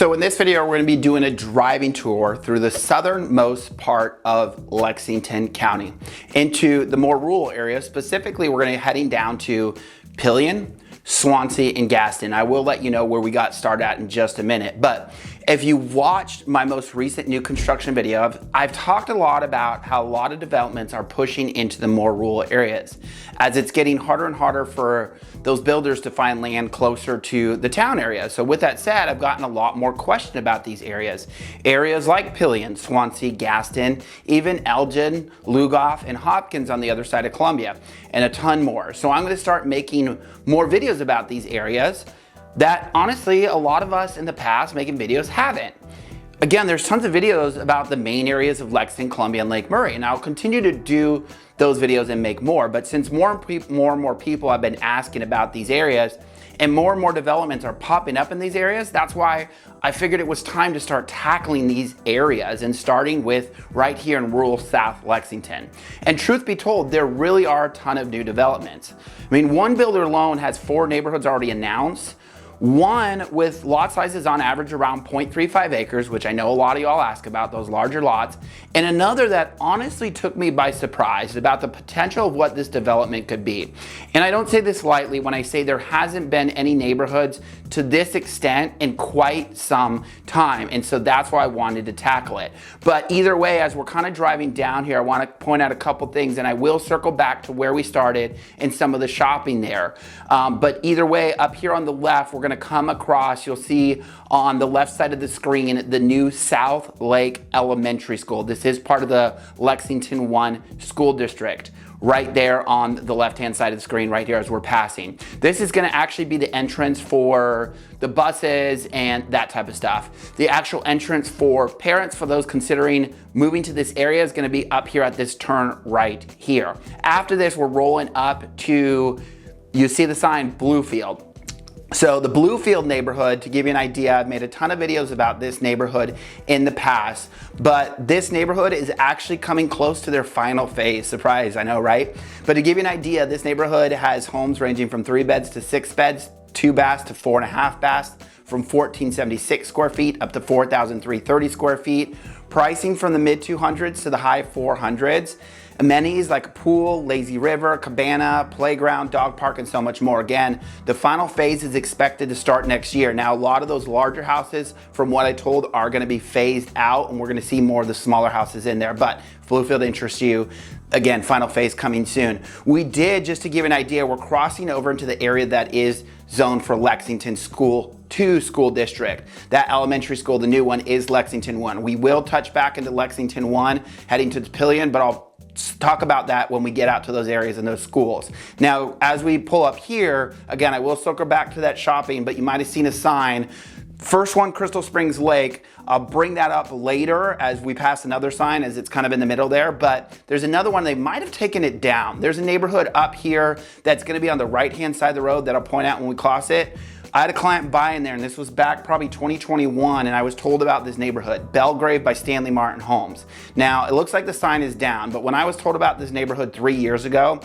So in this video, we're going to be doing a driving tour through the southernmost part of Lexington County into the more rural areas. Specifically, we're going to be heading down to Pelion, Swansea, and Gaston. I will let you know where we got started at in just a minute. But if you watched my most recent new construction video, I've talked a lot about how a lot of developments are pushing into the more rural areas as it's getting harder and harder for those builders to find land closer to the town area. So with that said, I've gotten a lot more question about these areas. Areas like Pelion, Swansea, Gaston, even Elgin, Lugoff, and Hopkins on the other side of Columbia, and a ton more. So I'm going to start making more videos about these areas that honestly a lot of us in the past making videos haven't. Again, there's tons of videos about the main areas of Lexington, Columbia, and Lake Murray, and I'll continue to do those videos and make more. But since more and more people have been asking about these areas and more developments are popping up in these areas, that's why I figured it was time to start tackling these areas and starting with right here in rural South Lexington. And truth be told, there really are a ton of new developments. I mean, one builder alone has 4 neighborhoods already announced. One with lot sizes on average around 0.35 acres, which I know a lot of y'all ask about, those larger lots. And another that honestly took me by surprise about the potential of what this development could be. And I don't say this lightly when I say there hasn't been any neighborhoods to this extent in quite some time. And so that's why I wanted to tackle it. But either way, as we're kind of driving down here, I want to point out a couple things, and I will circle back to where we started and some of the shopping there. But either way, up here on the left, we're going to come across, you'll see on the left side of the screen, the new South Lake Elementary School. This is part of the Lexington 1 school district, right there on the left-hand side of the screen right here as we're passing. This is going to actually be the entrance for the buses and that type of stuff. The actual entrance for parents, for those considering moving to this area, is going to be up here at this turn right here. After this, we're rolling up to, you see the sign Bluefield. So the Bluefield neighborhood, to give you an idea, I've made a ton of videos about this neighborhood in the past, but this neighborhood is actually coming close to their final phase. Surprise, I know, right? But to give you an idea, this neighborhood has homes ranging from 3 beds to 6 beds, 2 baths to 4.5 baths, from 1,476 square feet up to 4,330 square feet. Pricing from the mid 200s to the high 400s. Amenities like a pool, lazy river, cabana, playground, dog park, and so much more. Again, the final phase is expected to start next year. Now, a lot of those larger houses, from what I told, are going to be phased out, and we're going to see more of the smaller houses in there. But if Bluefield interests you, again, final phase coming soon. We did, just to give an idea, we're crossing over into the area that is zoned for Lexington School 2 school district. That elementary school, the new one, is Lexington 1. We will touch back into Lexington 1, heading to Pelion, but I'll talk about that when we get out to those areas and those schools. Now, as we pull up here, again, I will circle back to that shopping, but you might have seen a sign. First one, Crystal Springs Lake. I'll bring that up later as we pass another sign, as it's kind of in the middle there, but there's another one, they might have taken it down. There's a neighborhood up here that's gonna be on the right-hand side of the road that I'll point out when we cross it. I had a client buy in there, and this was back probably 2021, and I was told about this neighborhood, Belgrave by Stanley Martin Homes. Now, it looks like the sign is down, but when I was told about this neighborhood 3 years ago,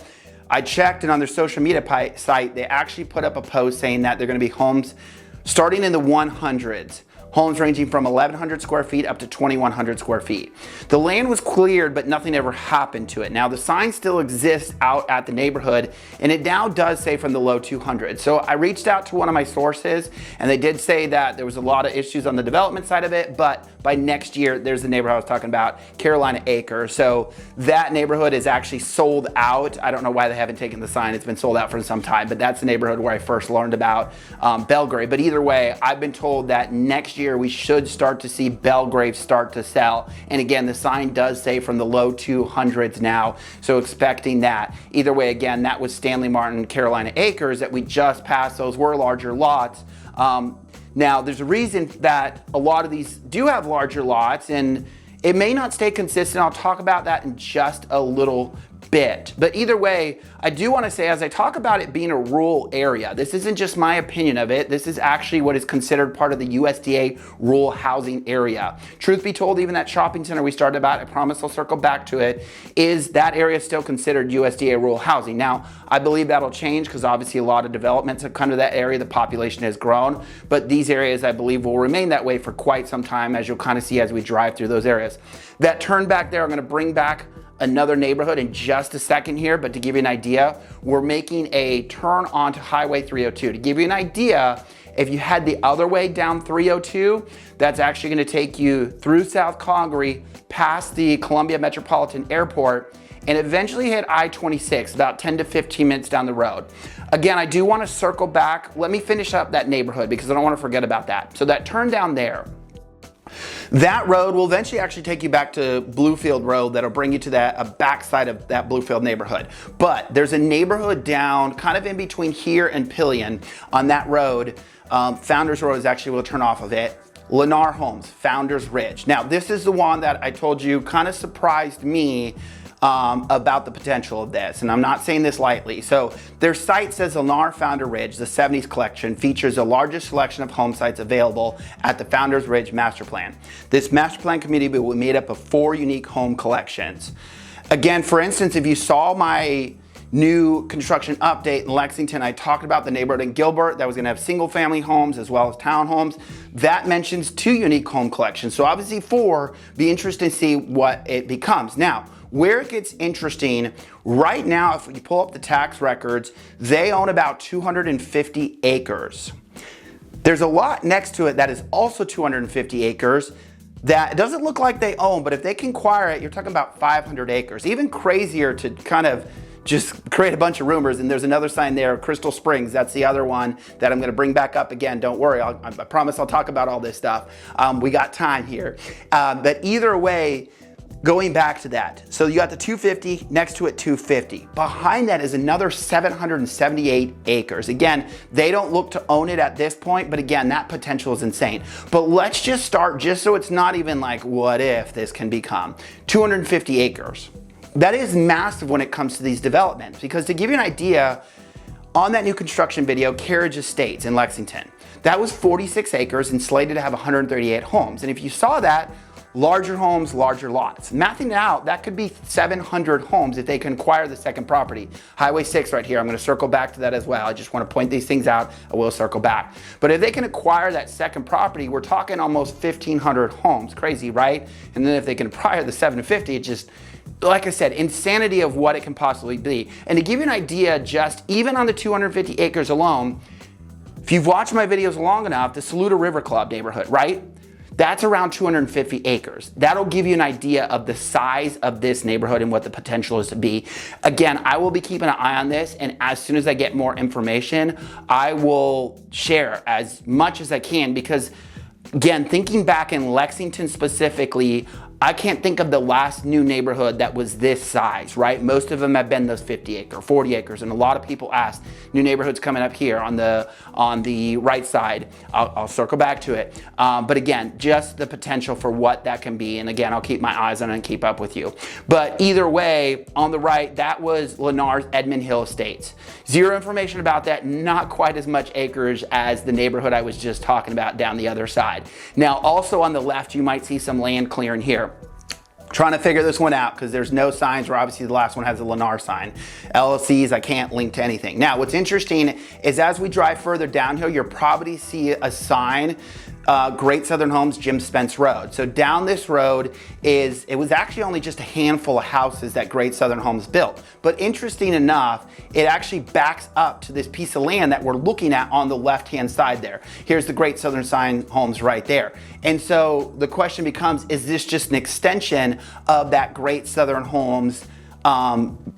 I checked, and on their social media site, they actually put up a post saying that they're gonna be homes starting in the 100s. Homes ranging from 1,100 square feet up to 2,100 square feet. The land was cleared, but nothing ever happened to it. Now, the sign still exists out at the neighborhood, and it now does say from the low 200s. So I reached out to one of my sources, and they did say that there was a lot of issues on the development side of it, but by next year, there's the neighborhood I was talking about, Carolina Acres. So that neighborhood is actually sold out. I don't know why they haven't taken the sign. It's been sold out for some time, but that's the neighborhood where I first learned about Belgrave. But either way, I've been told that next year we should start to see Belgrave start to sell. And again, the sign does say from the low 200s now, so expecting that. Either way, again, that was Stanley Martin Carolina Acres that we just passed. Those were larger lots. Now, there's a reason that a lot of these do have larger lots, and it may not stay consistent. I'll talk about that in just a little bit. But either way, I do want to say, as I talk about it being a rural area, this isn't just my opinion of it. This is actually what is considered part of the USDA rural housing area. Truth be told, even that shopping center we started about, I promise I'll circle back to it, is that area still considered USDA rural housing. Now, I believe that'll change because obviously a lot of developments have come to that area. The population has grown, but these areas I believe will remain that way for quite some time, as you'll kind of see as we drive through those areas. That turn back there, I'm going to bring back another neighborhood in just a second here, but to give you an idea, we're making a turn onto Highway 302. To give you an idea, if you head the other way down 302, that's actually going to take you through South Congaree, past the Columbia Metropolitan Airport, and eventually hit I-26, about 10 to 15 minutes down the road. Again, I do want to circle back. Let me finish up that neighborhood because I don't want to forget about that. So that turn down there, that road will eventually actually take you back to Bluefield Road that'll bring you to that backside of that Bluefield neighborhood. But there's a neighborhood down kind of in between here and Pelion on that road. Founders Road is actually, we'll turn off of it. Lennar Homes, Founders Ridge. Now this is the one that I told you kind of surprised me about the potential of this, and I'm not saying this lightly. So their site says Lennar Founder Ridge, the 70s collection, features the largest selection of home sites available at the Founders Ridge master plan. This master plan community will be made up of 4 unique home collections. Again, for instance, if you saw my new construction update in Lexington, I talked about the neighborhood in Gilbert that was going to have single family homes as well as townhomes. That mentions 2 unique home collections. So obviously 4, be interested to see what it becomes. Now, where it gets interesting, right now, if you pull up the tax records, they own about 250 acres. There's a lot next to it that is also 250 acres that it doesn't look like they own, but if they can acquire it, you're talking about 500 acres. Even crazier to kind of just create a bunch of rumors. And there's another sign there, Crystal Springs. That's the other one that I'm going to bring back up again. Don't worry, I promise I'll talk about all this stuff. We got time here. But either way, going back to that, so you got the 250, next to it 250. Behind that is another 778 acres. Again, they don't look to own it at this point, but again, that potential is insane. But let's just start, just so it's not even like, what if this can become 250 acres. That is massive when it comes to these developments, because to give you an idea, on that new construction video, Carriage Estates in Lexington, that was 46 acres and slated to have 138 homes. And if you saw that, larger homes, larger lots. Mathing it out, that could be 700 homes if they can acquire the second property. Highway 6 right here, I'm going to circle back to that as well. I just want to point these things out. I will circle back. But if they can acquire that second property, we're talking almost 1,500 homes. Crazy, right? And then if they can acquire the 750, it just, like I said, insanity of what it can possibly be. And to give you an idea, just even on the 250 acres alone, if you've watched my videos long enough, the Saluda River Club neighborhood, right? That's around 250 acres. That'll give you an idea of the size of this neighborhood and what the potential is to be. Again, I will be keeping an eye on this, and as soon as I get more information, I will share as much as I can, because again, thinking back in Lexington specifically, I can't think of the last new neighborhood that was this size, right? Most of them have been those 50 acre, 40 acres. And a lot of people ask, new neighborhoods coming up here on the right side. I'll circle back to it. But again, just the potential for what that can be. And again, I'll keep my eyes on it and keep up with you. But either way, on the right, that was Lennar's Edmond Hill Estates. Zero information about that, not quite as much acreage as the neighborhood I was just talking about down the other side. Now, also on the left, you might see some land clearing here. Trying to figure this one out because there's no signs, or obviously the last one has a Lennar sign. LLCs, I can't link to anything. Now, what's interesting is as we drive further downhill, you'll probably see a sign, Great Southern Homes, Jim Spence Road. So down this road it was actually only just a handful of houses that Great Southern Homes built. But interesting enough, it actually backs up to this piece of land that we're looking at on the left-hand side there. Here's the Great Southern Homes right there. And so the question becomes, is this just an extension of that Great Southern Homes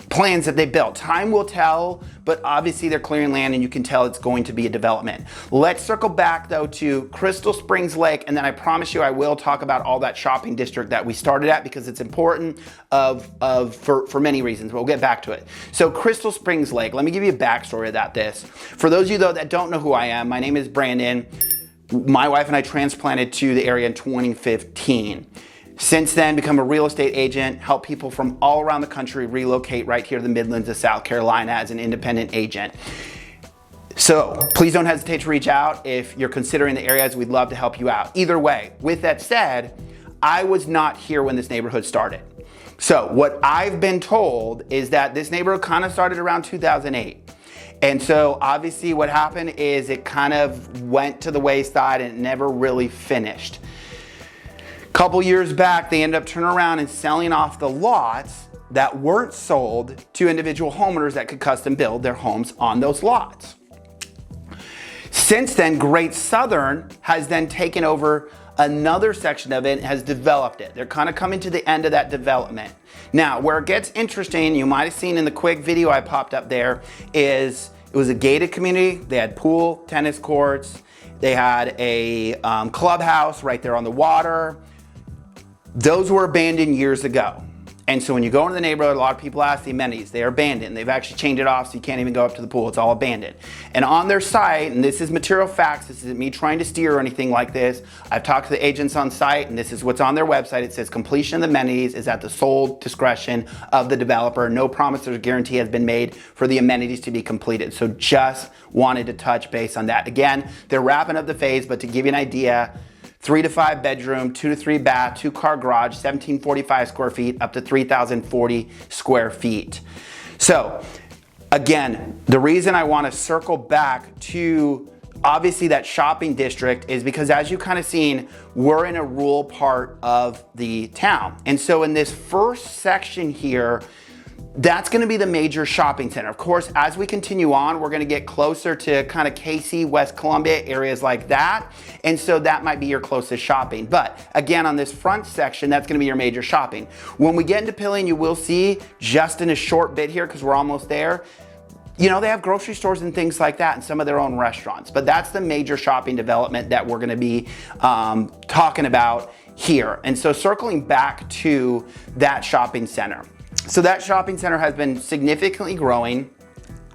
plans that they built? Time will tell, but obviously they're clearing land and you can tell it's going to be a development. Let's circle back though to Crystal Springs Lake, and then I promise you I will talk about all that shopping district that we started at, because it's important for many reasons. We'll get back to it. So Crystal Springs Lake, let me give you a backstory about this. For those of you though that don't know who I am, my name is Brandon. My wife and I transplanted to the area in 2015. Since then, become a real estate agent, help people from all around the country relocate right here to the Midlands of South Carolina as an independent agent. So please don't hesitate to reach out if you're considering the areas. We'd love to help you out. Either way, with that said, I was not here when this neighborhood started. So what I've been told is that this neighborhood kind of started around 2008. And so obviously what happened is it kind of went to the wayside and it never really finished. Couple years back, they ended up turning around and selling off the lots that weren't sold to individual homeowners that could custom build their homes on those lots. Since then, Great Southern has then taken over another section of it and has developed it. They're kind of coming to the end of that development. Now, where it gets interesting, you might have seen in the quick video I popped up there, is it was a gated community. They had pool, tennis courts. They had a clubhouse right there on the water. Those were abandoned years ago. And so when you go into the neighborhood, a lot of people ask the amenities. They are abandoned. They've actually changed it off so you can't even go up to the pool. It's all abandoned. And on their site, and this is material facts, this isn't me trying to steer or anything like this. I've talked to the agents on site, and this is what's on their website. It says completion of the amenities is at the sole discretion of the developer. No promise or guarantee has been made for the amenities to be completed. So just wanted to touch base on that. Again, they're wrapping up the phase, but to give you an idea, 3 to 5 bedroom, 2 to 3 bath, 2-car garage, 1,745 square feet, up to 3,040 square feet. So again, the reason I want to circle back to obviously that shopping district is because, as you kind of seen, we're in a rural part of the town. And so in this first section here, that's going to be the major shopping center. Of course, as we continue on, we're going to get closer to kind of KC, West Columbia, areas like that. And so that might be your closest shopping. But again, on this front section, that's going to be your major shopping. When we get into Pelion, you will see just in a short bit here, because we're almost there, you know, they have grocery stores and things like that and some of their own restaurants. But that's the major shopping development that we're going to be talking about here. And so circling back to that shopping center. So that shopping center has been significantly growing.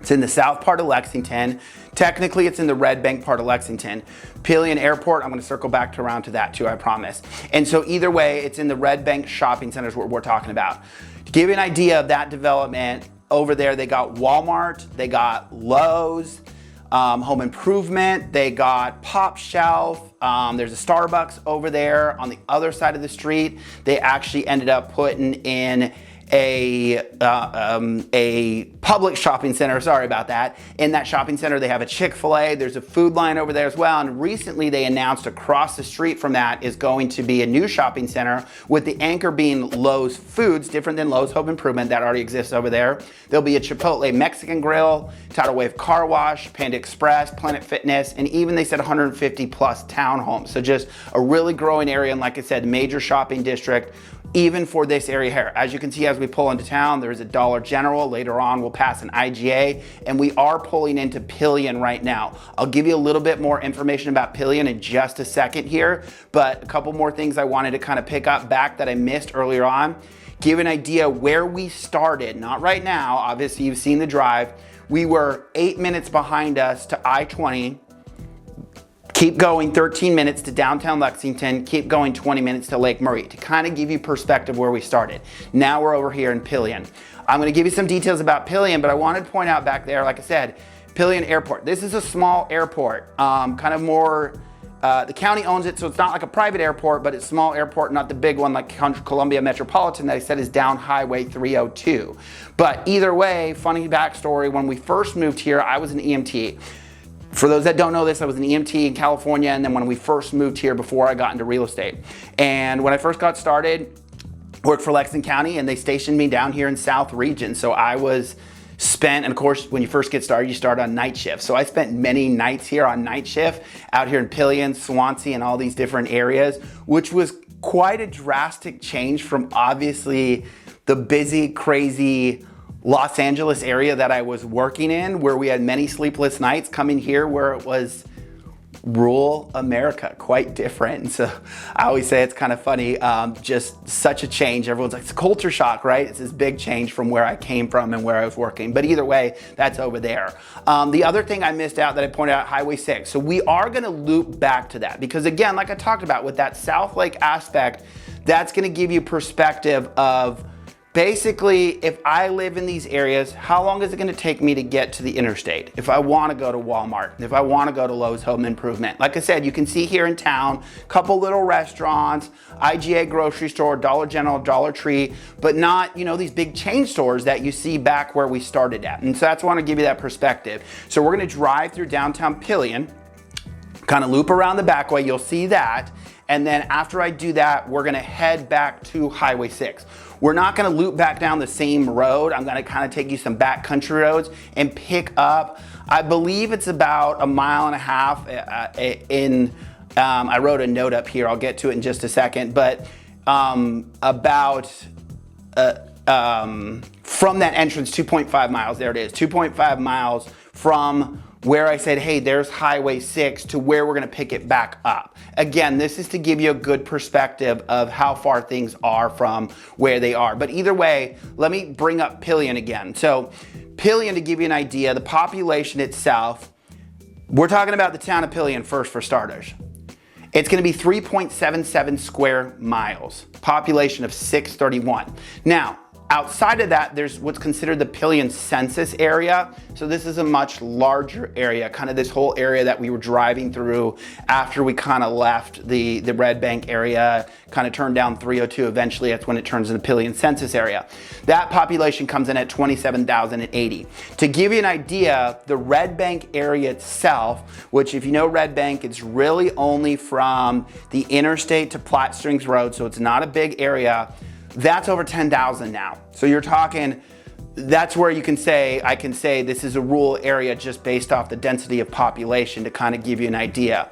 It's in the south part of Lexington. Technically, it's in the Red Bank part of Lexington. Pelion Airport, I'm gonna circle back around to that too, I promise. And so either way, it's in the Red Bank shopping centers what we're talking about. To give you an idea of that development, over there they got Walmart, they got Lowe's, Home Improvement, they got Pop Shelf, there's a Starbucks over there. On the other side of the street, they actually ended up putting in a public shopping center, sorry about that. In that shopping center, they have a Chick-fil-A, there's a Food Lion over there as well, and recently they announced across the street from that is going to be a new shopping center with the anchor being Lowe's Foods, different than Lowe's Home Improvement that already exists over there. There'll be a Chipotle Mexican Grill, Tidal Wave Car Wash, Panda Express, Planet Fitness, and even they said 150 plus townhomes. So just a really growing area, and like I said, major shopping district, even for this area here. As you can see, as we pull into town, there's a Dollar General. Later on, we'll pass an IGA, and we are pulling into Pelion right now. I'll give you a little bit more information about Pelion in just a second here, but a couple more things I wanted to kind of pick up back that I missed earlier on. Give an idea where we started, not right now, obviously you've seen the drive. We were 8 minutes behind us to I-20, keep going 13 minutes to downtown Lexington, keep going 20 minutes to Lake Murray, to kind of give you perspective where we started. Now we're over here in Pelion. I'm gonna give you some details about Pelion, but I wanted to point out back there, like I said, Pelion Airport. This is a small airport, kind of more, the county owns it, so it's not like a private airport, but it's a small airport, not the big one like Columbia Metropolitan that I said is down Highway 302. But either way, funny backstory, when we first moved here, I was an EMT. For those that don't know this, I was an EMT in California, and then when we first moved here before I got into real estate. And when I first got started, worked for Lexington County, and they stationed me down here in South Region. So I was spent, and of course, when you first get started, you start on night shift. So I spent many nights here on night shift, out here in Pelion, Swansea, and all these different areas, which was quite a drastic change from obviously the busy, crazy Los Angeles area that I was working in, where we had many sleepless nights, coming here where it was rural America, quite different. And so I always say it's kind of funny, just such a change. Everyone's like, it's a culture shock, right? It's this big change from where I came from and where I was working. But either way, that's over there. The other thing I missed out that I pointed out, Highway 6. So we are gonna loop back to that because again, like I talked about with that South Lake aspect, that's gonna give you perspective of basically, if I live in these areas, how long is it gonna take me to get to the interstate? If I wanna go to Walmart, if I wanna go to Lowe's Home Improvement. Like I said, you can see here in town, couple little restaurants, IGA grocery store, Dollar General, Dollar Tree, but not, you know, these big chain stores that you see back where we started at. And so that's why I wanna give you that perspective. So we're gonna drive through downtown Pelion, kind of loop around the back way, you'll see that. And then after I do that, we're gonna head back to Highway 6. We're not gonna loop back down the same road. I'm gonna kind of take you some back country roads and pick up, I believe it's about 1.5 miles I wrote a note up here, I'll get to it in just a second, but from that entrance, 2.5 miles, there it is, 2.5 miles from where I said, hey, there's Highway 6 to where we're gonna pick it back up. Again, this is to give you a good perspective of how far things are from where they are. But either way, let me bring up Pelion again. So Pelion, to give you an idea, the population itself, we're talking about the town of Pelion first for starters. It's gonna be 3.77 square miles, population of 631. Now, outside of that, there's what's considered the Pelion census area. So this is a much larger area, kind of this whole area that we were driving through after we kind of left the Red Bank area, kind of turned down 302. Eventually, that's when it turns into Pelion census area. That population comes in at 27,080. To give you an idea, the Red Bank area itself, which if you know Red Bank, it's really only from the interstate to Platte Springs Road, so it's not a big area. That's over 10,000 now. So you're talking, that's where you can say, I can say this is a rural area just based off the density of population to kind of give you an idea.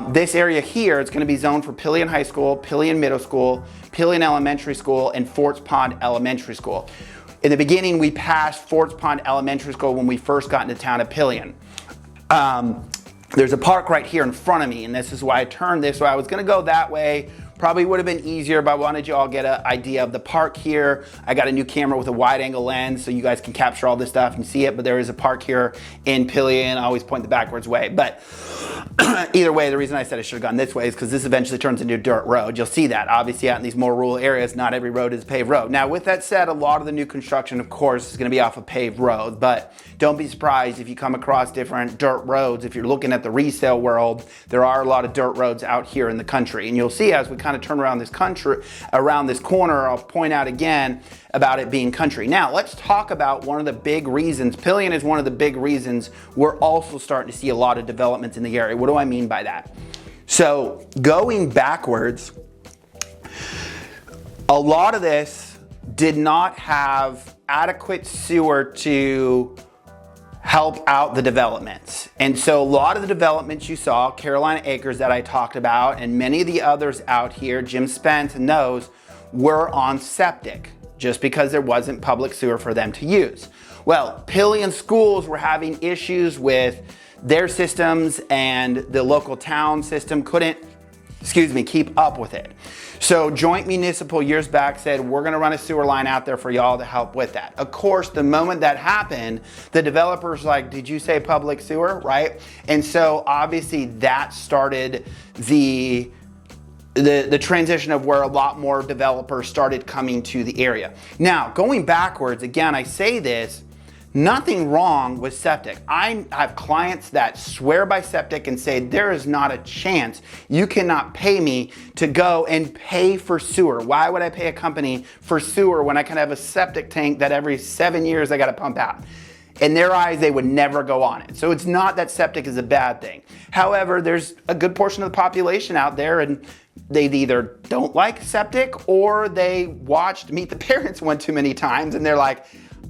This area here, it's gonna be zoned for Pelion High School, Pelion Middle School, Pelion Elementary School, and Forts Pond Elementary School. In the beginning, we passed Forts Pond Elementary School when we first got into town of Pelion. There's a park right here in front of me, and this is why I turned this way. I was gonna go that way. Probably would have been easier, but I wanted you all to get an idea of the park here. I got a new camera with a wide angle lens so you guys can capture all this stuff and see it, but there is a park here in Pelion. I always point the backwards way, but either way, the reason I said I should have gone this way is because this eventually turns into a dirt road. You'll see that. Obviously out in these more rural areas, not every road is a paved road. Now with that said, a lot of the new construction, of course, is gonna be off of paved roads, but don't be surprised if you come across different dirt roads. If you're looking at the resale world, there are a lot of dirt roads out here in the country. And you'll see as we kind of turn around this corner, I'll point out again about it being country. Now let's talk about one of the big reasons. Pelion is one of the big reasons we're also starting to see a lot of developments in the area. What do I mean by that? So going backwards, a lot of this did not have adequate sewer to help out the developments. And so a lot of the developments you saw, Carolina Acres that I talked about, and many of the others out here, Jim Spence knows, were on septic, just because there wasn't public sewer for them to use. Well, Pelion schools were having issues with their systems, and the local town system couldn't, keep up with it. So Joint Municipal years back said, we're gonna run a sewer line out there for y'all to help with that. Of course, the moment that happened, the developers like, did you say public sewer, right? And so obviously that started the transition of where a lot more developers started coming to the area. Now, going backwards, again, I say this, nothing wrong with septic. I have clients that swear by septic and say there is not a chance you cannot pay me to go and pay for sewer. Why would I pay a company for sewer when I can have a septic tank that every 7 years I gotta pump out? In their eyes, they would never go on it. So it's not that septic is a bad thing. However, there's a good portion of the population out there and they either don't like septic or they watched Meet the Parents one too many times and they're like,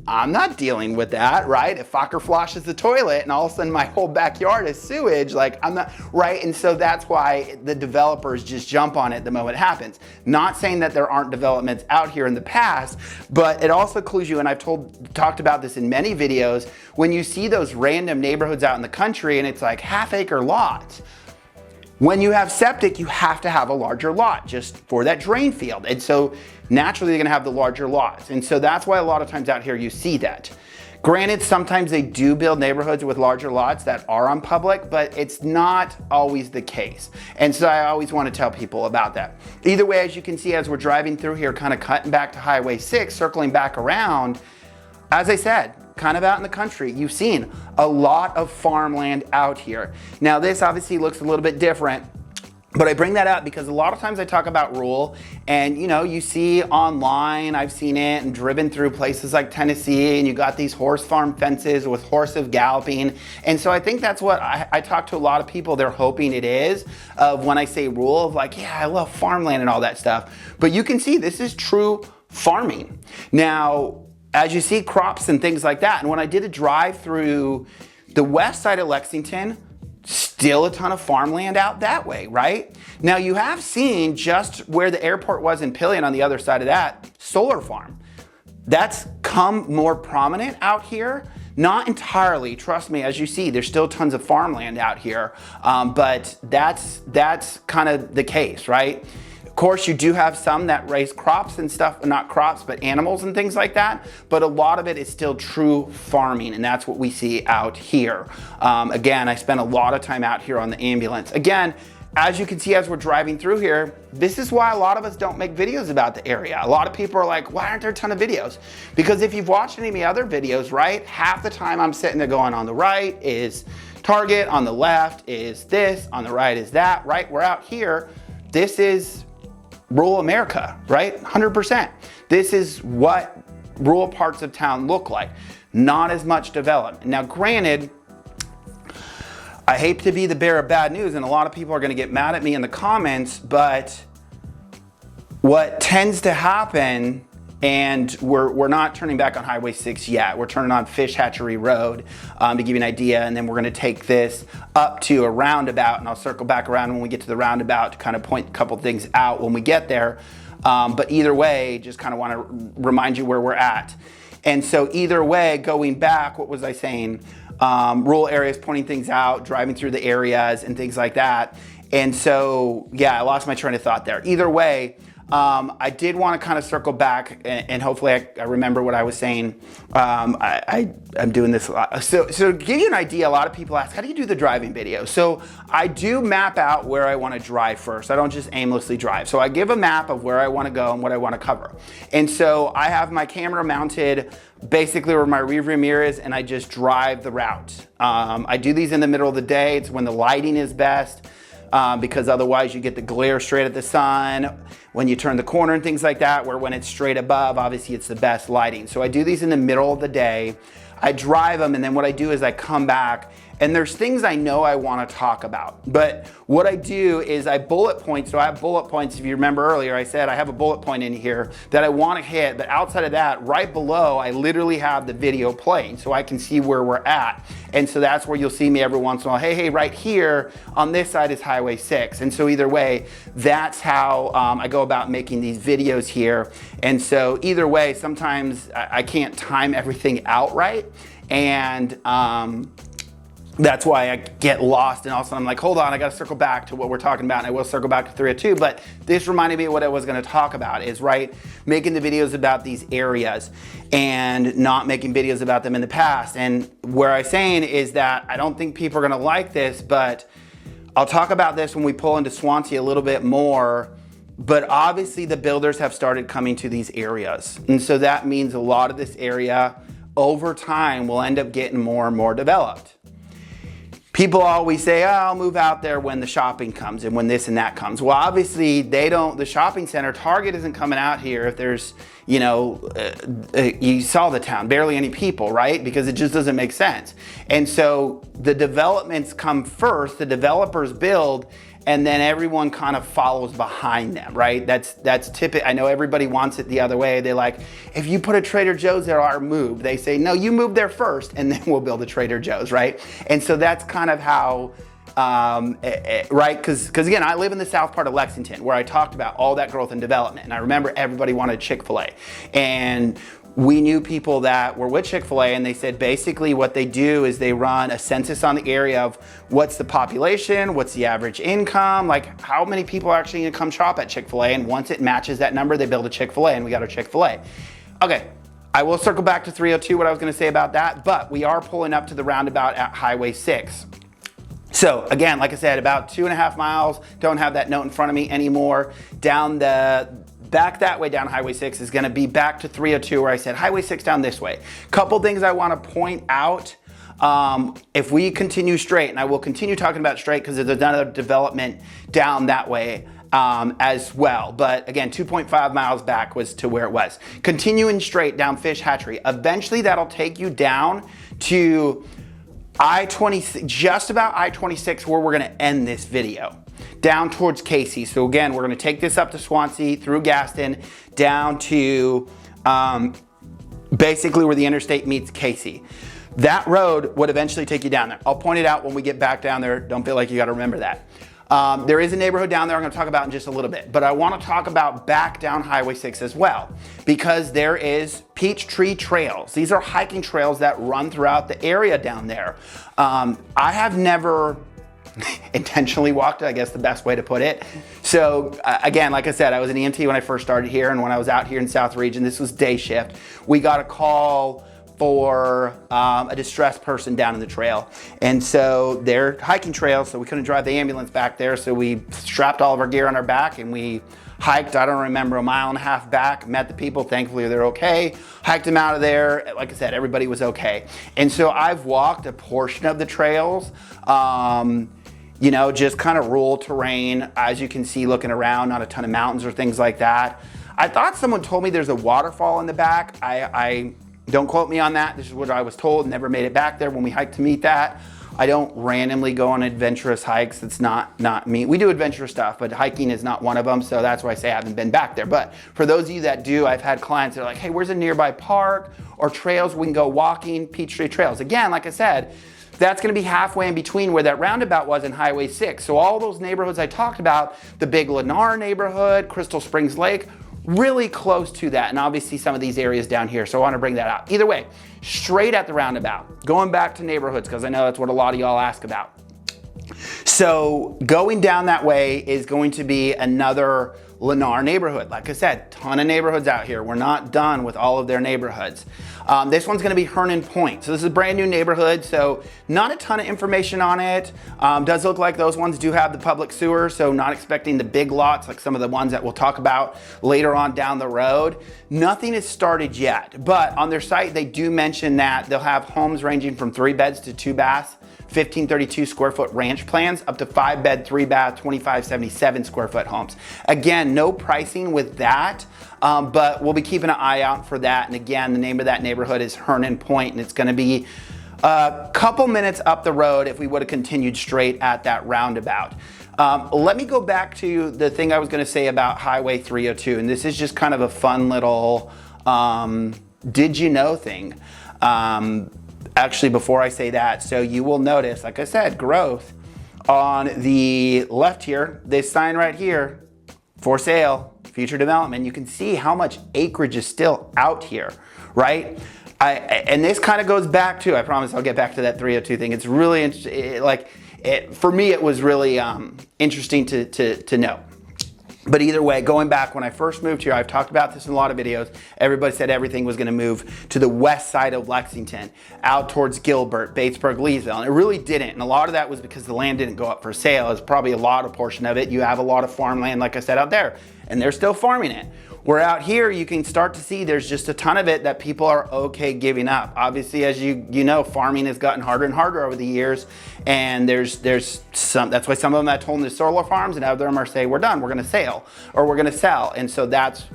I'm not dealing with that, right? If Fokker flushes the toilet and all of a sudden my whole backyard is sewage, like I'm not, right? And so that's why the developers just jump on it the moment it happens. Not saying that there aren't developments out here in the past, but it also clues you, and I've talked about this in many videos, when you see those random neighborhoods out in the country and it's like half-acre lots. When you have septic, you have to have a larger lot just for that drain field. And so naturally, you're gonna have the larger lots. And so that's why a lot of times out here you see that. Granted, sometimes they do build neighborhoods with larger lots that are on public, but it's not always the case. And so I always want to tell people about that. Either way, as you can see, as we're driving through here, kind of cutting back to Highway 6, circling back around, as I said, kind of out in the country, you've seen a lot of farmland out here. Now this obviously looks a little bit different, but I bring that up because a lot of times I talk about rural and you see online, I've seen it and driven through places like Tennessee, and you got these horse farm fences with horses galloping. And so I think that's what I talk to a lot of people, they're hoping it is, of when I say rural, of like, yeah, I love farmland and all that stuff. But you can see this is true farming. Now, as you see, crops and things like that. And when I did a drive through the west side of Lexington, still a ton of farmland out that way, right? Now you have seen just where the airport was in Pelion on the other side of that, solar farm. That's come more prominent out here. Not entirely, trust me, as you see, there's still tons of farmland out here, but that's kind of the case, right? Of course, you do have some that raise crops and stuff, not crops, but animals and things like that. But a lot of it is still true farming, and that's what we see out here. Again, I spent a lot of time out here on the ambulance. Again, as you can see, as we're driving through here, this is why a lot of us don't make videos about the area. A lot of people are like, why aren't there a ton of videos? Because if you've watched any of my other videos, right, half the time I'm sitting there going, on the right is Target, on the left is this, on the right is that, right? We're out here. This is rural America, right? 100%. This is what rural parts of town look like. Not as much development. Now, granted, I hate to be the bearer of bad news, and a lot of people are gonna get mad at me in the comments, but what tends to happen, and we're not turning back on Highway 6 yet. We're turning on Fish Hatchery Road to give you an idea, and then we're gonna take this up to a roundabout, and I'll circle back around when we get to the roundabout to kind of point a couple things out when we get there. But either way, just kind of wanna remind you where we're at. And so either way, going back, what was I saying? Rural areas, pointing things out, driving through the areas and things like that. And so, yeah, I lost my train of thought there. Either way, I did want to kind of circle back and hopefully I remember what I was saying. I'm doing this a lot. So to give you an idea, a lot of people ask, how do you do the driving video? So I do map out where I want to drive first. I don't just aimlessly drive. So I give a map of where I want to go and what I want to cover. And so I have my camera mounted basically where my rearview mirror is, and I just drive the route. I do these in the middle of the day. It's when the lighting is best. Because otherwise you get the glare straight at the sun when you turn the corner and things like that, where when it's straight above, obviously it's the best lighting. So I do these in the middle of the day. I drive them, and then what I do is I come back, and there's things I know I want to talk about. But what I do is I bullet point. So I have bullet points. If you remember earlier, I said I have a bullet point in here that I want to hit. But outside of that, right below, I literally have the video playing so I can see where we're at. And so that's where you'll see me every once in a while. Hey, right here on this side is Highway 6. And so either way, that's how I go about making these videos here. And so either way, sometimes I can't time everything out right. And that's why I get lost, and all of a sudden I'm like, hold on, I gotta circle back to what we're talking about, and I will circle back to 302, but this reminded me of what I was gonna talk about is, right, making the videos about these areas and not making videos about them in the past. And where I'm saying is that I don't think people are gonna like this, but I'll talk about this when we pull into Swansea a little bit more. But obviously the builders have started coming to these areas. And so that means a lot of this area over time will end up getting more and more developed. People always say, oh, I'll move out there when the shopping comes and when this and that comes. Well, obviously the shopping center, Target isn't coming out here if there's, you saw the town, barely any people, right? Because it just doesn't make sense. And so the developments come first, the developers build, and then everyone kind of follows behind them, right? That's typical. I know everybody wants it the other way. They're like, if you put a Trader Joe's there, I'll move. They say, no, you move there first, and then we'll build a Trader Joe's, right? And so that's kind of how, right? Because again, I live in the south part of Lexington, where I talked about all that growth and development. And I remember everybody wanted Chick-fil-A. And we knew people that were with Chick-fil-A, and they said basically what they do is they run a census on the area of what's the population, what's the average income, like how many people are actually gonna come shop at Chick-fil-A, and once it matches that number, they build a Chick-fil-A, and we got our Chick-fil-A. Okay, I will circle back to 302, what I was gonna say about that, but we are pulling up to the roundabout at Highway 6. So again, like I said, about 2.5 miles, don't have that note in front of me anymore. Back that way down Highway 6 is gonna be back to 302 where I said Highway 6 down this way. Couple things I wanna point out. If we continue straight, and I will continue talking about straight because there's another development down that way as well. But again, 2.5 miles back was to where it was. Continuing straight down Fish Hatchery. Eventually that'll take you down to I-20, just about I-26 where we're gonna end this video. Down towards Casey. So again, we're gonna take this up to Swansea, through Gaston, down to basically where the interstate meets Casey. That road would eventually take you down there. I'll point it out when we get back down there. Don't feel like you gotta remember that. There is a neighborhood down there I'm gonna talk about in just a little bit, but I wanna talk about back down Highway 6 as well, because there is Peachtree Trails. These are hiking trails that run throughout the area down there. I have never intentionally walked it, I guess the best way to put it. So again, like I said, I was an EMT when I first started here, and when I was out here in South Region, this was day shift. We got a call for a distressed person down in the trail. And so they're hiking trails, so we couldn't drive the ambulance back there, so we strapped all of our gear on our back and we hiked, I don't remember, 1.5 miles back, met the people, thankfully they're okay, hiked them out of there. Like I said, everybody was okay. And so I've walked a portion of the trails, you know, just kind of rural terrain, as you can see looking around, not a ton of mountains or things like that. I thought someone told me there's a waterfall in the back. I don't quote me on that. This is what I was told. Never made it back there when we hiked to meet that. I don't randomly go on adventurous hikes. It's not me. We do adventurous stuff, but hiking is not one of them. So that's why I say I haven't been back there. But for those of you that do, I've had clients that are like, hey, where's a nearby park or trails we can go walking? Peachtree Trails. Again, like I said, that's gonna be halfway in between where that roundabout was in Highway 6. So all those neighborhoods I talked about, the Big Lennar neighborhood, Crystal Springs Lake, really close to that, and obviously some of these areas down here, so I want to bring that out. Either way, straight at the roundabout, going back to neighborhoods, because I know that's what a lot of y'all ask about. So going down that way is going to be another Lennar neighborhood. Like I said, ton of neighborhoods out here. We're not done with all of their neighborhoods. This one's gonna be Hernon Point. So this is a brand new neighborhood, so not a ton of information on it. Does look like those ones do have the public sewer, so not expecting the big lots like some of the ones that we'll talk about later on down the road. Nothing is started yet, but on their site, they do mention that they'll have homes ranging from 3 beds to 2 baths, 1532 square foot ranch plans, up to 5 bed, 3 bath, 2577 square foot homes. Again, no pricing with that, but we'll be keeping an eye out for that. And again, the name of that neighborhood is Hernon Point, and it's gonna be a couple minutes up the road if we would have continued straight at that roundabout. Let me go back to the thing I was gonna say about Highway 302, and this is just kind of a fun little did you know thing. Actually, before I say that, so you will notice, like I said, growth on the left here, this sign right here, for sale, future development. You can see how much acreage is still out here, right? And this kind of goes back to, I promise I'll get back to that 302 thing. It's really interesting. For me, it was really interesting to know. But either way, going back when I first moved here, I've talked about this in a lot of videos. Everybody said everything was gonna move to the west side of Lexington, out towards Gilbert, Batesburg, Leesville, and it really didn't. And a lot of that was because the land didn't go up for sale. It's probably a lot of portion of it. You have a lot of farmland, like I said, out there, and they're still farming it. Where out here, you can start to see there's just a ton of it that people are okay giving up. Obviously, as you know, farming has gotten harder and harder over the years, and there's some, that's why some of them have told them to solar farms, and other them are saying, we're done, we're gonna sell, or we're gonna sell. And so that's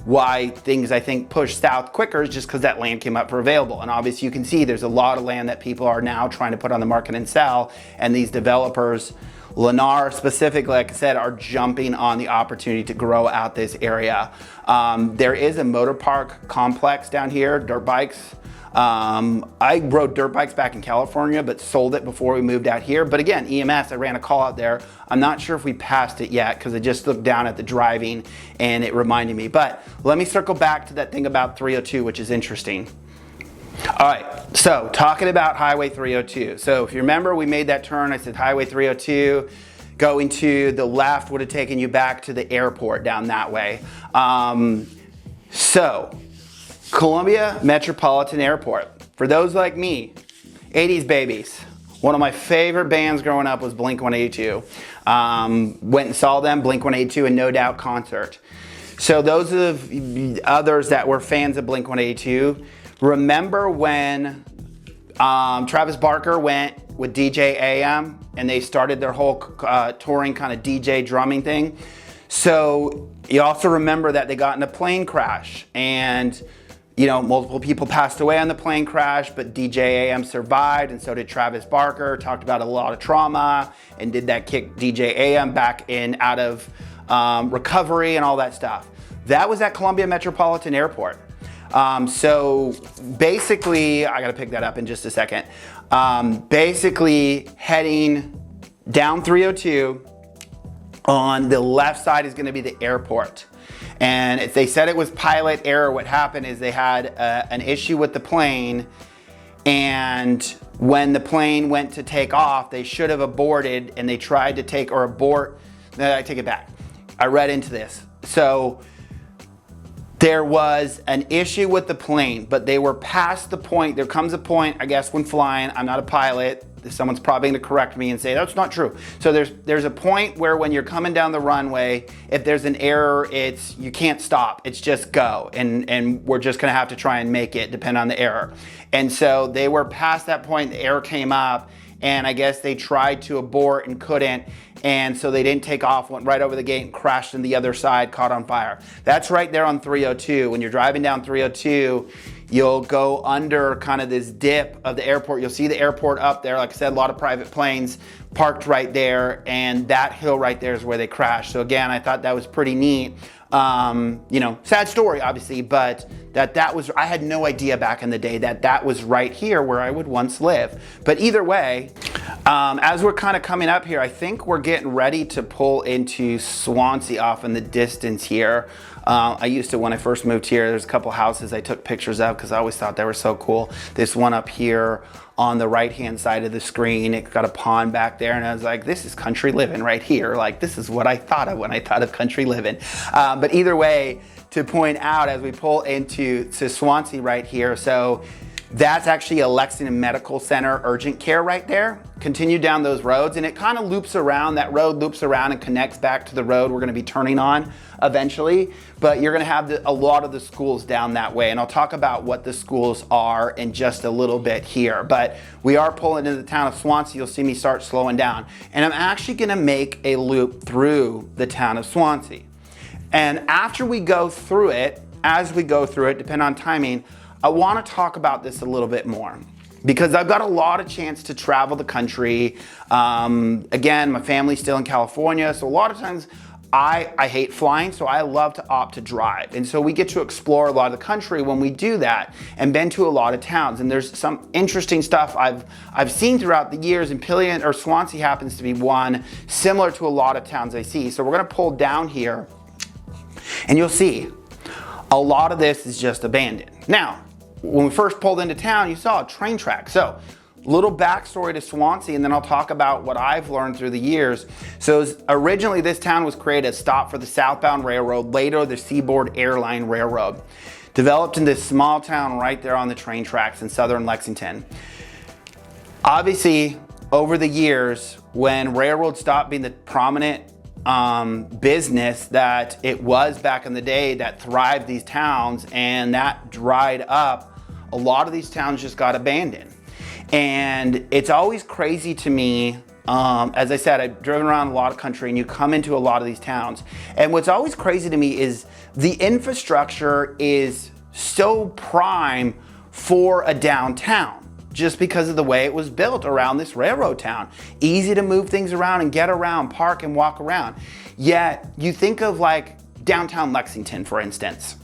why things, I think, push south quicker, is just because that land came up for available. And obviously you can see there's a lot of land that people are now trying to put on the market and sell, and these developers, Lennar specifically, like I said, are jumping on the opportunity to grow out this area. There is a motor park complex down here, dirt bikes. I rode dirt bikes back in California, but sold it before we moved out here. But again, EMS, I ran a call out there. I'm not sure if we passed it yet because I just looked down at the driving and it reminded me. But let me circle back to that thing about 302, which is interesting. All right, so talking about Highway 302. So if you remember, we made that turn. I said Highway 302, going to the left would have taken you back to the airport down that way. So Columbia Metropolitan Airport. For those like me, 80s babies. One of my favorite bands growing up was Blink-182. Went and saw them, Blink-182 and No Doubt concert. So those of others that were fans of Blink-182, remember when Travis Barker went with DJ AM and they started their whole touring kind of DJ drumming thing? So you also remember that they got in a plane crash and multiple people passed away on the plane crash, but DJ AM survived and so did Travis Barker. Talked about a lot of trauma and did that kick DJ AM back in out of recovery and all that stuff. That was at Columbia Metropolitan Airport. So basically, I gotta pick that up in just a second. Basically heading down 302, on the left side is gonna be the airport. And if they said it was pilot error, what happened is they had an issue with the plane, and when the plane went to take off, they should have aborted and they tried to take or abort. No, I take it back. I read into this. So there was an issue with the plane, but they were past the point. There comes a point, I guess, when flying, I'm not a pilot, someone's probably gonna correct me and say, that's not true. So there's a point where when you're coming down the runway, if there's an error, you can't stop, it's just go. And we're just gonna have to try and make it, depend on the error. And so they were past that point, the error came up, and I guess they tried to abort and couldn't, and so they didn't take off, went right over the gate and crashed in the other side, caught on fire. That's right there on 302. When you're driving down 302, you'll go under kind of this dip of the airport. You'll see the airport up there. Like I said, a lot of private planes parked right there, and that hill right there is where they crashed. So again, I thought that was pretty neat. Sad story, obviously, but that was, I had no idea back in the day that was right here where I would once live. But either way, as we're kind of coming up here, I think we're getting ready to pull into Swansea off in the distance here. I used to, when I first moved here, there's a couple houses I took pictures of because I always thought they were so cool. This one up here on the right-hand side of the screen, it got a pond back there, and I was like, this is country living right here. Like, this is what I thought of when I thought of country living. But either way, to point out as we pull into Swansea right here, so that's actually a Lexington Medical Center urgent care right there. Continue down those roads and it kind of loops around, that road loops around and connects back to the road we're gonna be turning on eventually. But you're gonna have a lot of the schools down that way. And I'll talk about what the schools are in just a little bit here. But we are pulling into the town of Swansea. You'll see me start slowing down. And I'm actually gonna make a loop through the town of Swansea. And after we go through it, as we go through it, depending on timing, I want to talk about this a little bit more because I've got a lot of chance to travel the country. Again, my family's still in California, so a lot of times I hate flying, so I love to opt to drive. And so we get to explore a lot of the country when we do that and been to a lot of towns. And there's some interesting stuff I've seen throughout the years, and Pelion or Swansea happens to be one similar to a lot of towns I see. So we're gonna pull down here and you'll see a lot of this is just abandoned. Now, when we first pulled into town, you saw a train track. So, little backstory to Swansea, and then I'll talk about what I've learned through the years. So, originally this town was created as a stop for the southbound railroad, later the Seaboard Airline Railroad. Developed in this small town right there on the train tracks in Southern Lexington. Obviously, over the years, when railroads stopped being the prominent business that it was back in the day that thrived these towns, and that dried up, a lot of these towns just got abandoned. And it's always crazy to me, as I said, I've driven around a lot of country and you come into a lot of these towns, and what's always crazy to me is the infrastructure is so prime for a downtown just because of the way it was built around this railroad town. Easy to move things around and get around, park and walk around. Yet you think of like downtown Lexington, for instance.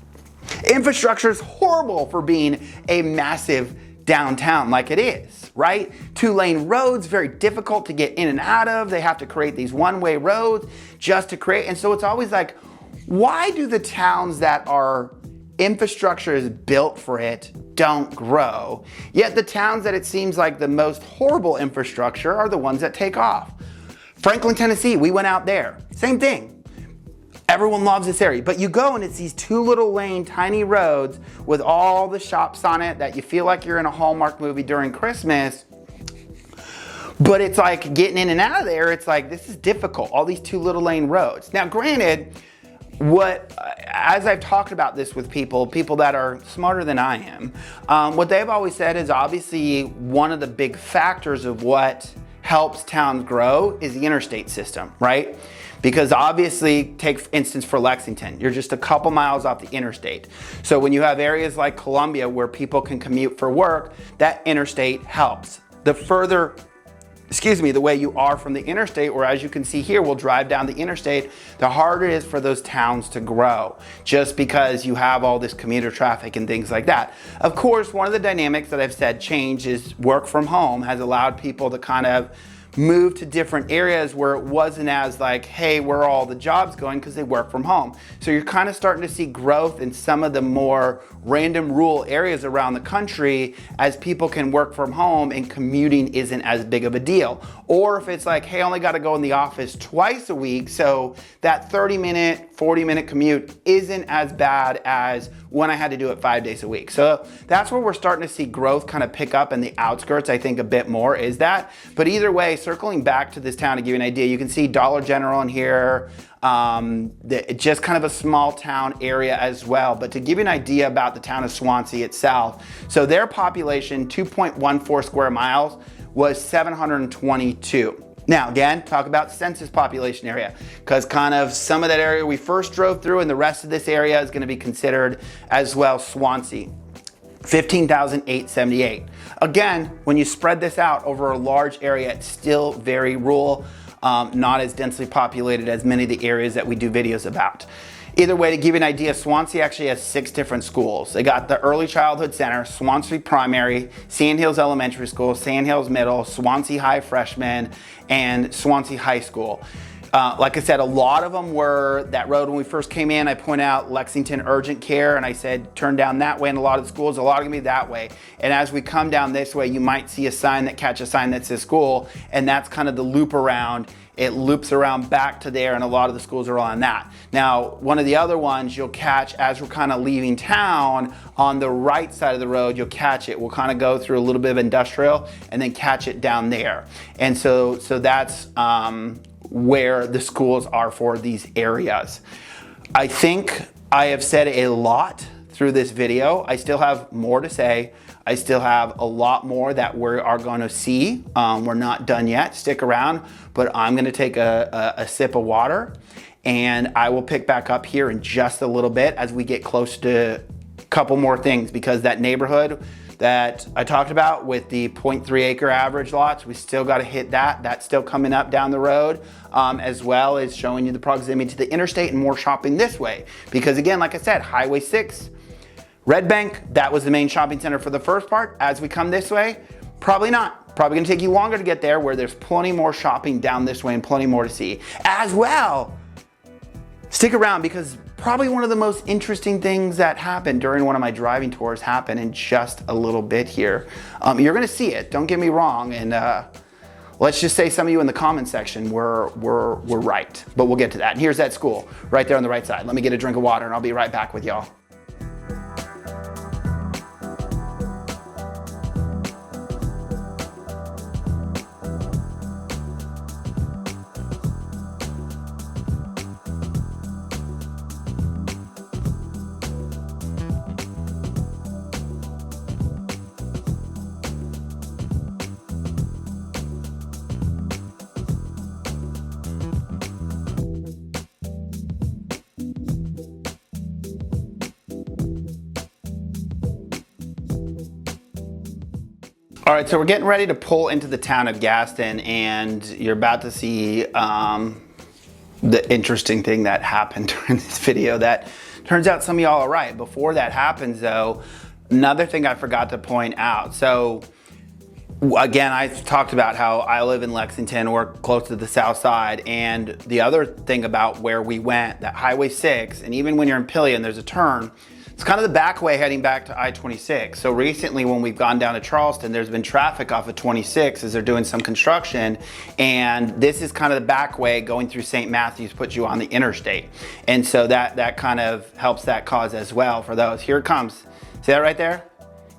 Infrastructure is horrible for being a massive downtown like it is, right? 2-lane roads, very difficult to get in and out of. They have to create these one-way roads just to create. And so it's always like, why do the towns that are infrastructure is built for it don't grow? Yet the towns that it seems like the most horrible infrastructure are the ones that take off. Franklin, Tennessee, we went out there. Same thing. Everyone loves this area, but you go and it's these two little lane, tiny roads with all the shops on it that you feel like you're in a Hallmark movie during Christmas. But it's like getting in and out of there, it's like, this is difficult, all these two little lane roads. Now granted, as I've talked about this with people that are smarter than I am, what they've always said is obviously one of the big factors of what helps towns grow is the interstate system, right? Because obviously, take for instance for Lexington, you're just a couple miles off the interstate. So when you have areas like Columbia where people can commute for work, that interstate helps. The further, the way you are from the interstate, or as you can see here, we'll drive down the interstate, the harder it is for those towns to grow, just because you have all this commuter traffic and things like that. Of course, one of the dynamics that I've said change is work from home has allowed people to kind of move to different areas where it wasn't as like, hey, where are all the jobs going, because they work from home. So you're kind of starting to see growth in some of the more random rural areas around the country as people can work from home and commuting isn't as big of a deal. Or if it's like, hey, I only got to go in the office twice a week, so that 30-minute, 40-minute commute isn't as bad as when I had to do it 5 days a week. So that's where we're starting to see growth kind of pick up in the outskirts, I think a bit more is that. But either way, circling back to this town to give you an idea, you can see Dollar General in here, just kind of a small town area as well. But to give you an idea about the town of Swansea itself, so their population, 2.14 square miles, was 722. Now again, talk about census population area, because kind of some of that area we first drove through and the rest of this area is going to be considered as well Swansea. 15,878. Again, when you spread this out over a large area, it's still very rural, not as densely populated as many of the areas that we do videos about. Either way, to give you an idea, Swansea actually has 6 different schools. They got the Early Childhood Center, Swansea Primary, Sand Hills Elementary School, Sand Hills Middle, Swansea High Freshman, and Swansea High School. Like I said, a lot of them were that road when we first came in. I point out Lexington Urgent Care, and I said turn down that way, and a lot of the schools, a lot are gonna be that way. And as we come down this way, you might see a sign that says school, and that's kind of the loop around. It loops around back to there, and a lot of the schools are on that. Now, one of the other ones you'll catch as we're kind of leaving town, on the right side of the road, you'll catch it. We'll kind of go through a little bit of industrial and then catch it down there. And so that's where the schools are for these areas. I think I have said a lot through this video. I still have more to say. I still have a lot more that we are going to see. We're not done yet. Stick around, but I'm going to take a sip of water, and I will pick back up here in just a little bit as we get close to a couple more things, because that neighborhood that I talked about with the 0.3 acre average lots, we still got to hit that. That's still coming up down the road, as well as showing you the proximity to the interstate and more shopping this way. Because again, like I said, Highway 6, Red Bank, that was the main shopping center for the first part. As we come this way, probably not. Probably gonna take you longer to get there, where there's plenty more shopping down this way and plenty more to see. As well, stick around, because probably one of the most interesting things that happened during one of my driving tours happened in just a little bit here. You're gonna see it, don't get me wrong, and let's just say some of you in the comment section were right, but we'll get to that. And here's that school right there on the right side. Let me get a drink of water and I'll be right back with y'all. All right, so we're getting ready to pull into the town of Gaston, and you're about to see the interesting thing that happened during this video that turns out some of y'all are right. Before that happens though, another thing I forgot to point out. So again, I talked about how I live in Lexington, we're close to the south side, and the other thing about where we went, that Highway 6, and even when you're in Pelion, there's a turn. It's kind of the back way heading back to I-26. So recently when we've gone down to Charleston, there's been traffic off of 26 as they're doing some construction. And this is kind of the back way going through St. Matthews, puts you on the interstate. And so that kind of helps that cause as well for those. Here it comes. See that right there?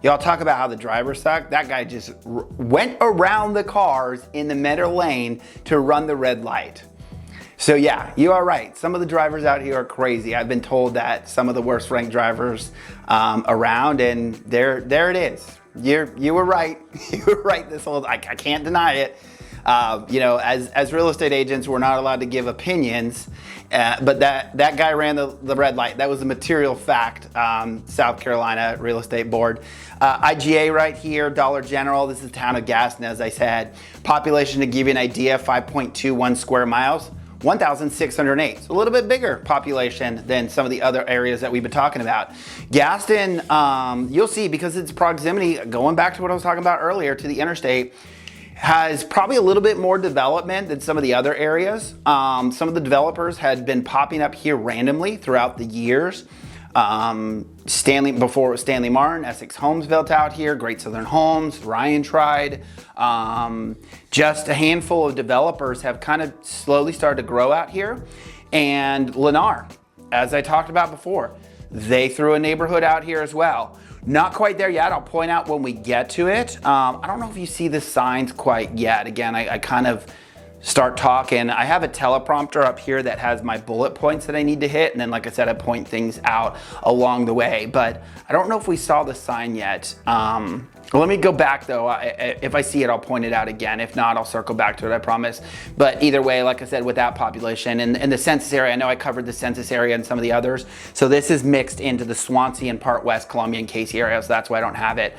Y'all talk about how the driver sucked. That guy just went around the cars in the middle lane to run the red light. So yeah, you are right. Some of the drivers out here are crazy. I've been told that some of the worst ranked drivers around, and there it is. You were right. You were right. I can't deny it. You know, as real estate agents, we're not allowed to give opinions, but that guy ran the red light. That was a material fact. South Carolina Real Estate Board. IGA right here, Dollar General. This is the town of Gaston, as I said. Population, to give you an idea, 5.21 square miles. 1,608, so a little bit bigger population than some of the other areas that we've been talking about. Gaston, you'll see, because its proximity, going back to what I was talking about earlier, to the interstate, has probably a little bit more development than some of the other areas. Some of the developers had been popping up here randomly throughout the years. Before it was Stanley Martin, Essex Homes built out here, Great Southern Homes, Ryan tried. Just a handful of developers have kind of slowly started to grow out here. And Lennar, as I talked about before, they threw a neighborhood out here as well. Not quite there yet. I'll point out when we get to it. I don't know if you see the signs quite yet. Again, I kind of start talking. I have a teleprompter up here that has my bullet points that I need to hit. And then, like I said, I point things out along the way. But I don't know if we saw the sign yet. Let me go back though. If I see it, I'll point it out again. If not, I'll circle back to it, I promise. But either way, like I said, with that population and the census area, I know I covered the census area and some of the others. So this is mixed into the Swansea and part West Columbia and Casey area, so that's why I don't have it.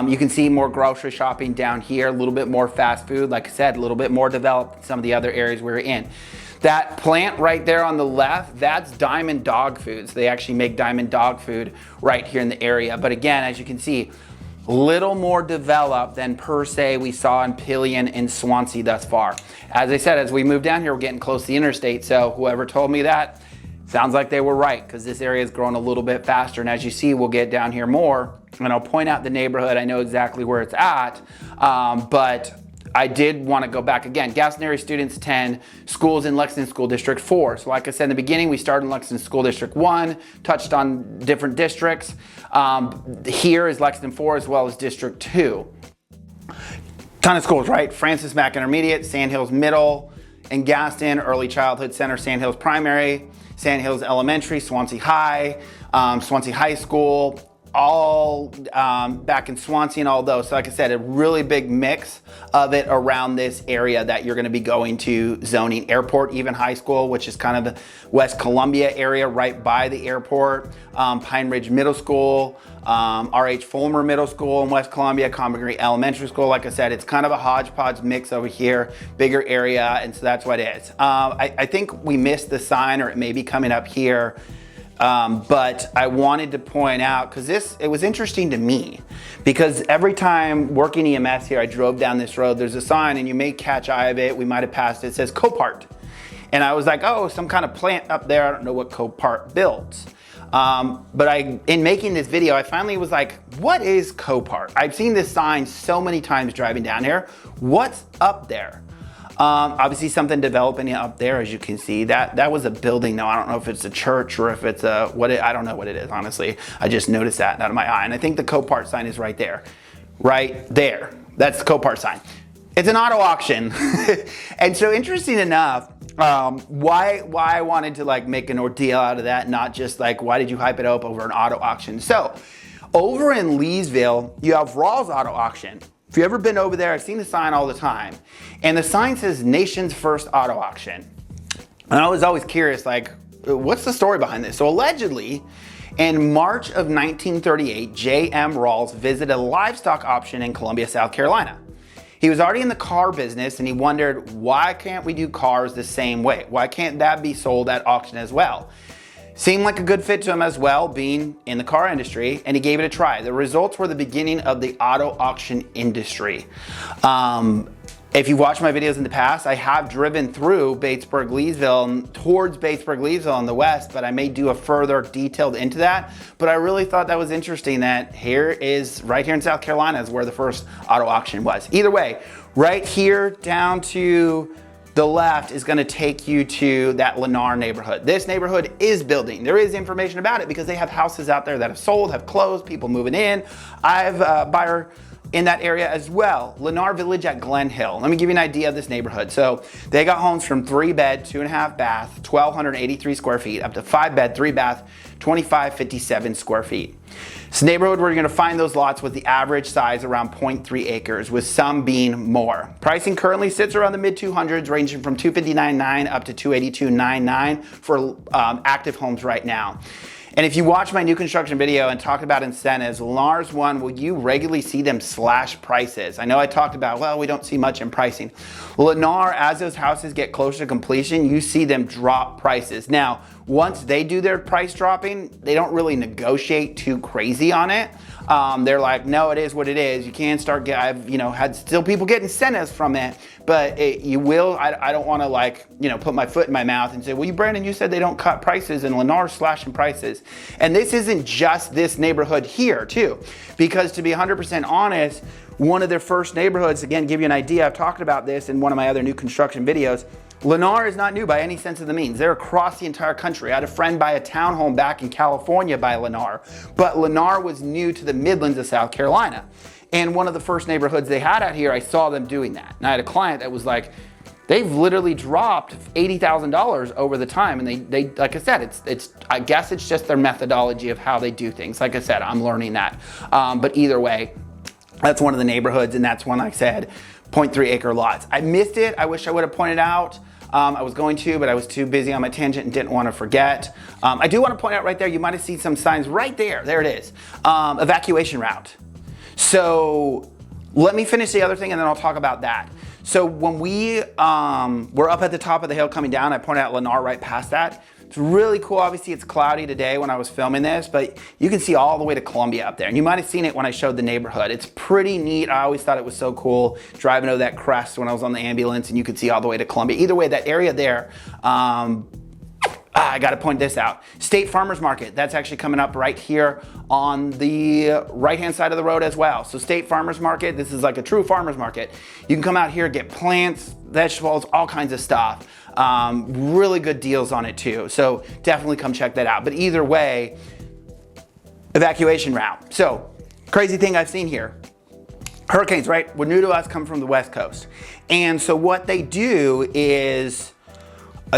You can see more grocery shopping down here, a little bit more fast food. Like I said, a little bit more developed than some of the other areas we're in. That plant right there on the left, that's Diamond Dog Foods. They actually make Diamond Dog Food right here in the area. But again, as you can see, little more developed than per se we saw in Pelion and Swansea thus far. As I said, as we move down here, we're getting close to the interstate. So whoever told me that, sounds like they were right, because this area is growing a little bit faster. And as you see, we'll get down here more, and I'll point out the neighborhood. I know exactly where it's at, but I did want to go back again. Gaston area students attend schools in Lexington School District 4. So like I said in the beginning, we started in Lexington School District 1, touched on different districts. Here is Lexington 4 as well as District 2. Ton of schools, right? Francis Mack Intermediate, Sand Hills Middle, and Gaston Early Childhood Center, Sand Hills Primary, Sand Hills Elementary, Swansea High, Swansea High School, all back in Swansea and all those. So like I said, a really big mix of it around this area that you're going to be going to. Zoning Airport even High School, which is kind of the West Columbia area right by the airport. Pine Ridge Middle School, R.H. Fulmer Middle School in West Columbia, Common Green Elementary School. Like I said, it's kind of a hodgepodge mix over here, bigger area, and so that's what it is. I think we missed the sign, or it may be coming up here. But I wanted to point out, because it was interesting to me, because every time working EMS here, I drove down this road, there's a sign, and you may catch eye of it, we might have passed it, it says Copart. And I was like, oh, some kind of plant up there, I don't know what Copart builds. But in making this video, I finally was like, what is Copart? I've seen this sign so many times driving down here. What's up there? Obviously something developing up there, as you can see. That was a building though. I don't know if it's a church or if it's I don't know what it is, honestly. I just noticed that out of my eye. And I think the Copart sign is right there. Right there. That's the Copart sign. It's an auto auction. And so interesting enough, why I wanted to like make an ordeal out of that, not just like, why did you hype it up over an auto auction? So over in Leesville, you have Rawls Auto Auction. If you've ever been over there, I've seen the sign all the time. And the sign says Nation's First Auto Auction. And I was always curious, like, what's the story behind this? So allegedly, in March of 1938, J.M. Rawls visited a livestock auction in Columbia, South Carolina. He was already in the car business and he wondered, why can't we do cars the same way? Why can't that be sold at auction as well? Seemed like a good fit to him as well, being in the car industry, and he gave it a try. The results were the beginning of the auto auction industry. If you've watched my videos in the past, I have driven through Batesburg-Leesville towards Batesburg-Leesville on the west, but I may do a further detailed into that. But I really thought that was interesting that right here in South Carolina is where the first auto auction was. Either way, right here down to the left is gonna take you to that Lennar neighborhood. This neighborhood is building. There is information about it because they have houses out there that have sold, have closed, people moving in. I have a buyer in that area as well. Lennar Village at Glen Hill. Let me give you an idea of this neighborhood. So they got homes from 3-bed, 2.5 bath, 1,283 square feet, up to 5-bed, 3-bath, 2,557 square feet. It's a neighborhood where you're gonna find those lots with the average size around 0.3 acres, with some being more. Pricing currently sits around the mid 200s, ranging from 259.9 up to 282.99 for active homes right now. And if you watch my new construction video and talk about incentives, Lennar's one, will you regularly see them slash prices? I know I talked about, well, we don't see much in pricing. Lennar, as those houses get closer to completion, you see them drop prices. Now, once they do their price dropping, they don't really negotiate too crazy on it. They're like, no, it is what it is. You can start I've had still people get incentives from it, but you will. I don't want to put my foot in my mouth and say, well, Brandon, you said they don't cut prices, and Lennar's slashing prices. And this isn't just this neighborhood here too, because to be 100% honest, one of their first neighborhoods, again, give you an idea, I've talked about this in one of my other new construction videos. Lennar is not new by any sense of the means. They're across the entire country. I had a friend buy a townhome back in California by Lennar, but Lennar was new to the Midlands of South Carolina. And one of the first neighborhoods they had out here, I saw them doing that. And I had a client that was like, they've literally dropped $80,000 over the time. And they like I said, I guess it's just their methodology of how they do things. Like I said, I'm learning that. But either way, that's one of the neighborhoods, and that's one, like I said, 0.3 acre lots. I missed it. I wish I would have pointed out. I was going to, but I was too busy on my tangent and didn't want to forget. I do want to point out right there, you might have seen some signs right there. There it is. Evacuation route. So let me finish the other thing and then I'll talk about that. So when we were up at the top of the hill coming down, I pointed out Lennar right past that. It's really cool. Obviously it's cloudy today when I was filming this, but you can see all the way to Columbia up there. And you might have seen it when I showed the neighborhood. It's pretty neat. I always thought it was so cool driving over that crest when I was on the ambulance, and you could see all the way to Columbia. Either way, that area there, I gotta point this out. State Farmers Market, that's actually coming up right here on the right-hand side of the road as well. So State Farmers Market, this is like a true farmer's market. You can come out here, get plants, vegetables, all kinds of stuff. Really good deals on it too. So definitely come check that out. But either way, evacuation route. So crazy thing I've seen here. Hurricanes, right? We're new to us, come from the West Coast. And so what they do is,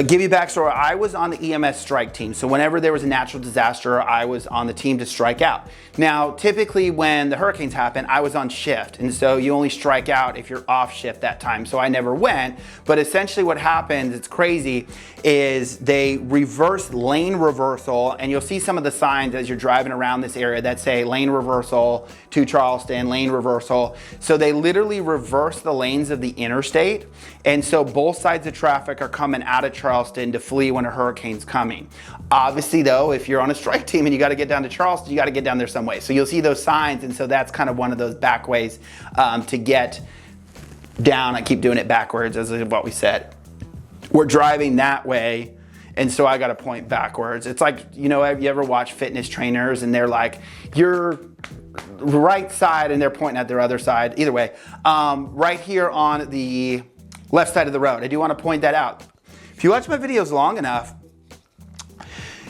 give you a backstory. I was on the EMS strike team. So whenever there was a natural disaster, I was on the team to strike out. Now, typically when the hurricanes happen, I was on shift. And so you only strike out if you're off shift that time. So I never went. But essentially what happens, it's crazy, is they reverse lane reversal. And you'll see some of the signs as you're driving around this area that say lane reversal to Charleston, lane reversal. So they literally reverse the lanes of the interstate. And so both sides of traffic are coming out of Charleston to flee when a hurricane's coming. Obviously though, if you're on a strike team and you gotta get down to Charleston, you gotta get down there some way. So you'll see those signs, and so that's kind of one of those back ways to get down. I keep doing it backwards as of what we said. We're driving that way, and so I gotta point backwards. It's like, you ever watch fitness trainers and they're like, you're right side and they're pointing at their other side. Either way, right here on the left side of the road, I do wanna point that out. If you watch my videos long enough,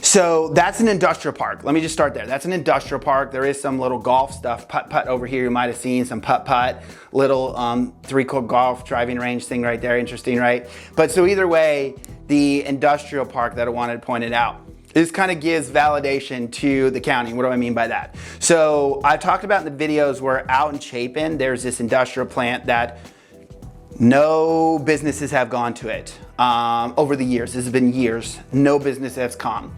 so that's an industrial park. Let me just start there. That's an industrial park. There is some little golf stuff, putt-putt over here. You might have seen some putt-putt, little 3-hole golf driving range thing right there. Interesting, right? But so either way, the industrial park that I wanted pointed out, this kind of gives validation to the county. What do I mean by that? So I talked about in the videos where out in Chapin, there's this industrial plant that no businesses have gone to it over the years. This has been years. No business has come.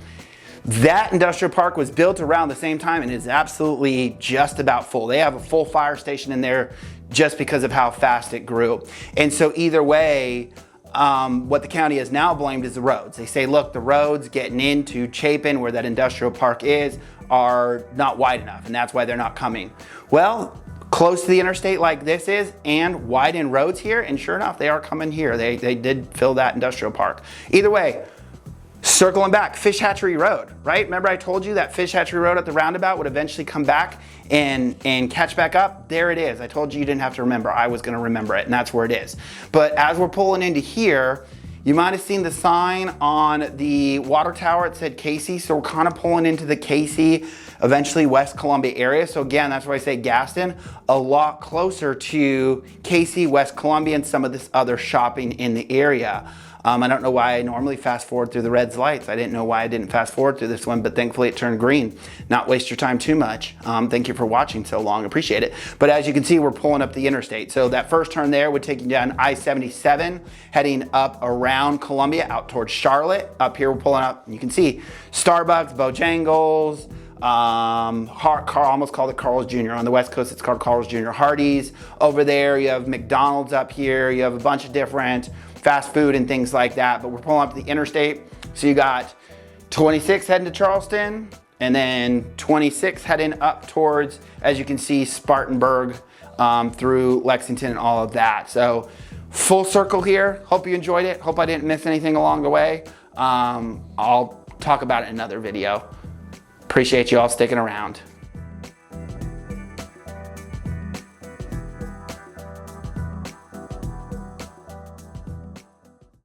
That industrial park was built around the same time and is absolutely just about full. They have a full fire station in there just because of how fast it grew. And so either way, what the county has now blamed is the roads. They say, look, the roads getting into Chapin, where that industrial park is, are not wide enough, and that's why they're not coming. Well, close to the interstate like this is and widen roads here, and sure enough, they are coming here. They did fill that industrial park. Either way, circling back, Fish Hatchery Road, right? Remember I told you that Fish Hatchery Road at the roundabout would eventually come back and catch back up? There it is. I told you didn't have to remember. I was gonna remember it, and that's where it is. But as we're pulling into here, you might have seen the sign on the water tower. It said Casey, so we're kind of pulling into the Casey, eventually West Columbia area. So again, that's why I say Gaston, a lot closer to Casey, West Columbia, and some of this other shopping in the area. I don't know why I normally fast forward through the red lights. I didn't know why I didn't fast forward through this one, but thankfully it turned green. Not waste your time too much. Thank you for watching so long, appreciate it. But as you can see, we're pulling up the interstate. So that first turn there would take you down I-77, heading up around Columbia, out towards Charlotte. Up here, we're pulling up, you can see Starbucks, Bojangles, almost called it Carl's Jr. On the West Coast, it's called Carl's Jr. Hardee's. Over there, you have McDonald's up here. You have a bunch of different fast food and things like that, but we're pulling up the interstate. So you got 26 heading to Charleston, and then 26 heading up towards, as you can see, Spartanburg, through Lexington and all of that. So full circle here. Hope you enjoyed it. Hope I didn't miss anything along the way. I'll talk about it in another video. Appreciate you all sticking around.